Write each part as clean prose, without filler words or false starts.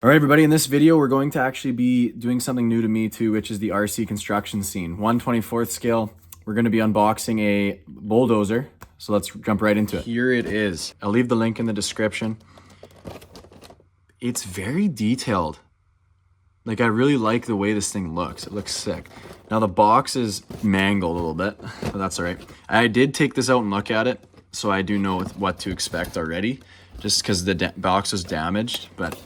All right, everybody, in this video, we're going to actually be doing something new to me too, which is the RC construction scene. 1/24th scale, we're gonna be unboxing a Bulldozer. So let's jump right into it. Here it is. I'll leave the link in the description. It's very detailed. Like, I really like the way this thing looks. It looks sick. Now the box is mangled a little bit, but that's all right. I did take this out and look at it, so I do know what to expect already, just because the box was damaged, but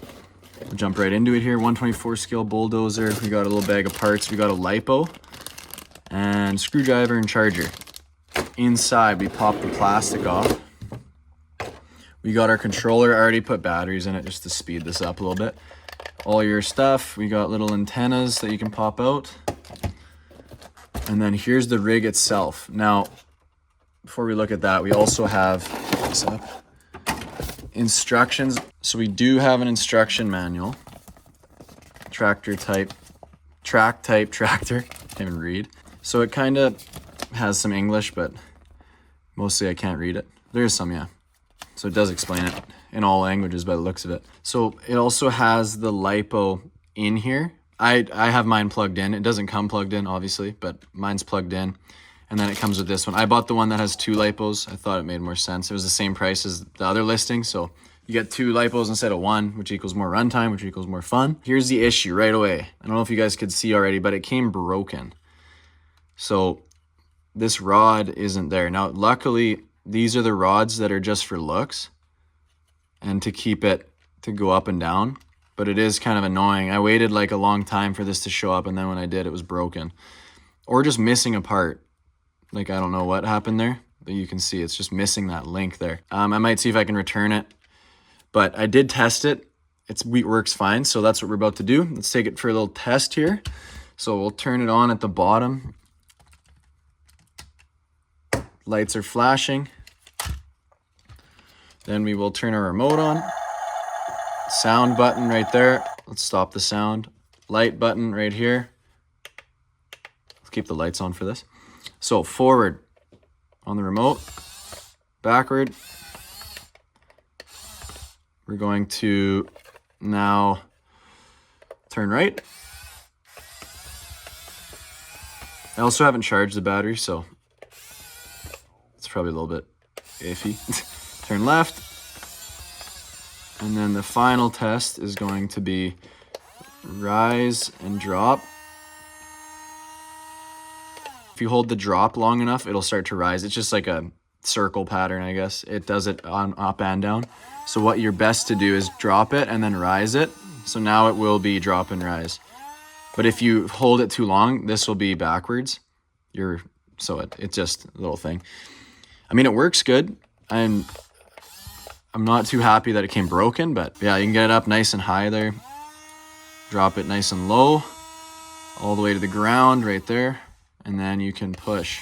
we'll jump right into it here. 1/24 scale Bulldozer. We got a little bag of parts. We got a lipo and screwdriver and charger. Inside, we pop the plastic off. We got our controller. I already put batteries in it just to speed this up a little bit. All your stuff. We got little antennas that you can pop out. And then here's the rig itself. Now, before we look at that, we also have this up. Instructions. So we do have an instruction manual. Track type tractor. Can't even read. So it kind of has some English, but mostly I can't read it. There's some, yeah. So it does explain it in all languages by the looks of it. So it also has the lipo in here. I have mine plugged in. It doesn't come plugged in, obviously, but mine's plugged in. And then it comes with this one. I bought the one that has 2 lipos. I thought it made more sense. It was the same price as the other listing, so you get 2 lipos instead of 1, which equals more runtime, which equals more fun. Here's the issue right away. I don't know if you guys could see already, but it came broken. So this rod isn't there. Now, luckily, these are the rods that are just for looks and to keep it to go up and down, but it is kind of annoying. I waited like a long time for this to show up, and then when I did, it was broken or just missing a part. Like, I don't know what happened there, but you can see it's just missing that link there. I might see if I can return it, but I did test it. It works fine, so that's what we're about to do. Let's take it for a little test here. So we'll turn it on at the bottom. Lights are flashing. Then we will turn our remote on. Sound button right there. Let's stop the sound. Light button right here. Let's keep the lights on for this. So forward on the remote, backward. We're going to now turn right. I also haven't charged the battery, so it's probably a little bit iffy. Turn left. And then the final test is going to be rise and drop. If you hold the drop long enough, it'll start to rise. It's just like a circle pattern, I guess. It does it on up and down. So what you're best to do is drop it and then rise it. So now it will be drop and rise. But if you hold it too long, this will be backwards. It's just a little thing. I mean, it works good. I'm not too happy that it came broken, but yeah, you can get it up nice and high there. Drop it nice and low, all the way to the ground right there. And then you can push.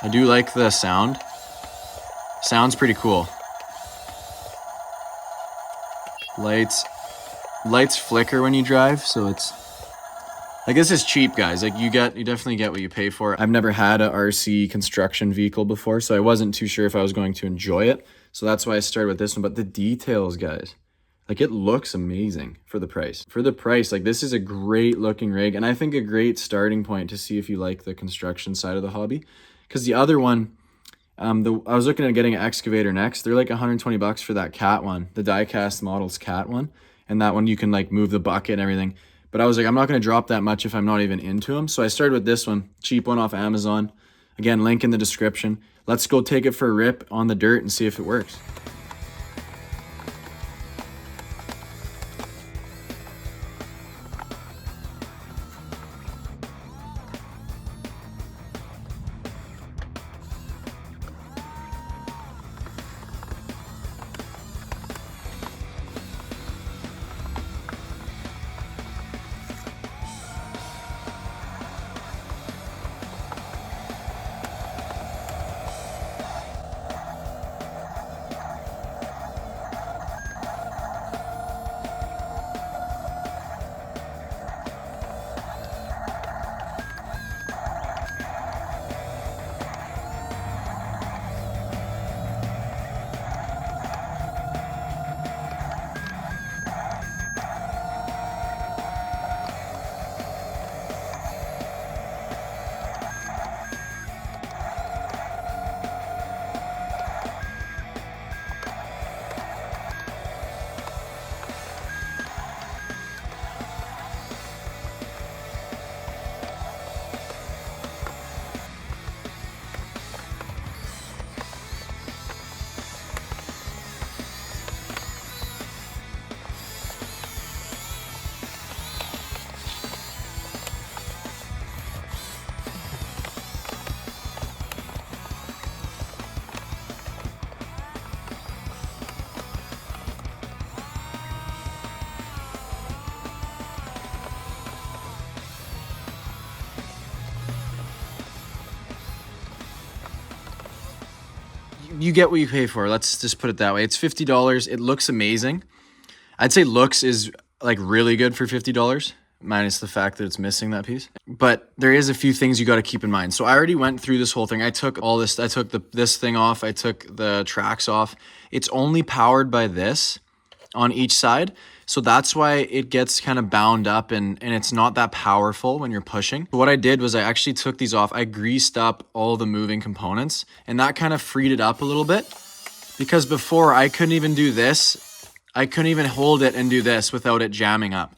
I do like the sound. Sounds pretty cool. Lights flicker when you drive, so it's, I guess it's cheap, guys. Like, you definitely get what you pay for. I've never had a RC construction vehicle before, so I wasn't too sure if I was going to enjoy it. So that's why I started with this one. But the details, guys, like, it looks amazing for the price. For the price, like, this is a great looking rig, and I think a great starting point to see if you like the construction side of the hobby. Because the other one, I was looking at getting an excavator next. They're like 120 bucks for that cat one, the die-cast models cat one. And that one you can like move the bucket and everything. But I was like, I'm not going to drop that much if I'm not even into them. So I started with this one, cheap one off Amazon. Again, link in the description. Let's go take it for a rip on the dirt and see if it works. you get what you pay for. Let's just put it that way. It's $50. It looks amazing. I'd say looks is like really good for $50, minus the fact that it's missing that piece. But there is a few things you got to keep in mind. So I already went through this whole thing. I took all this, I took this thing off. I took the tracks off. It's only powered by this on each side. So that's why it gets kind of bound up and it's not that powerful when you're pushing. What I did was I actually took these off. I greased up all the moving components and that kind of freed it up a little bit, because before I couldn't even do this. I couldn't even hold it and do this without it jamming up.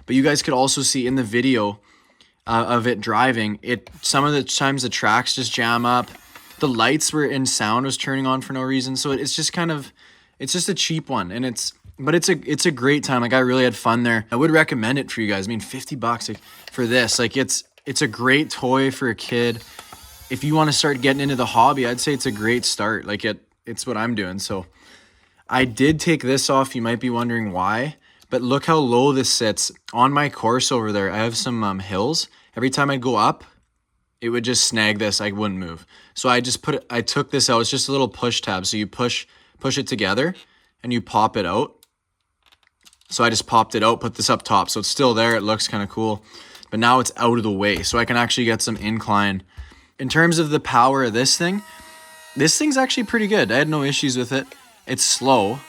But you guys could also see in the video of it driving, some of the times the tracks just jam up. The lights were in sound was turning on for no reason. So it's just kind of, it's just a cheap one, and it's a great time. Like, I really had fun there. I would recommend it for you guys. I mean, $50 for this, like it's a great toy for a kid. If you want to start getting into the hobby, I'd say it's a great start. Like it's what I'm doing. So I did take this off. You might be wondering why, but look how low this sits on my course over there. I have some hills. Every time I go up, it would just snag this. I wouldn't move. So I took this out. It's just a little push tab. So you push it together and you pop it out. So I just popped it out, put this up top. So it's still there. It looks kind of cool, but now it's out of the way. So I can actually get some incline. In terms of the power of this thing's actually pretty good. I had no issues with it. It's slow,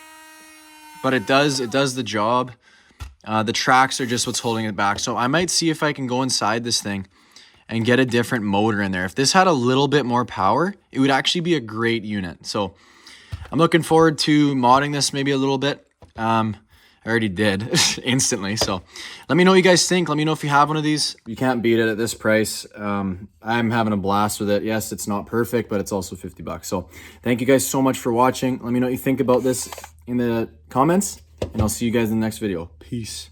but it does the job. The tracks are just what's holding it back. So I might see if I can go inside this thing and get a different motor in there. If this had a little bit more power, it would actually be a great unit. So I'm looking forward to modding this maybe a little bit. I already did instantly. So let me know what you guys think. Let me know if you have one of these. You can't beat it at this price. I'm having a blast with it. Yes, it's not perfect, but it's also $50. So thank you guys so much for watching. Let me know what you think about this in the comments, and I'll see you guys in the next video. Peace.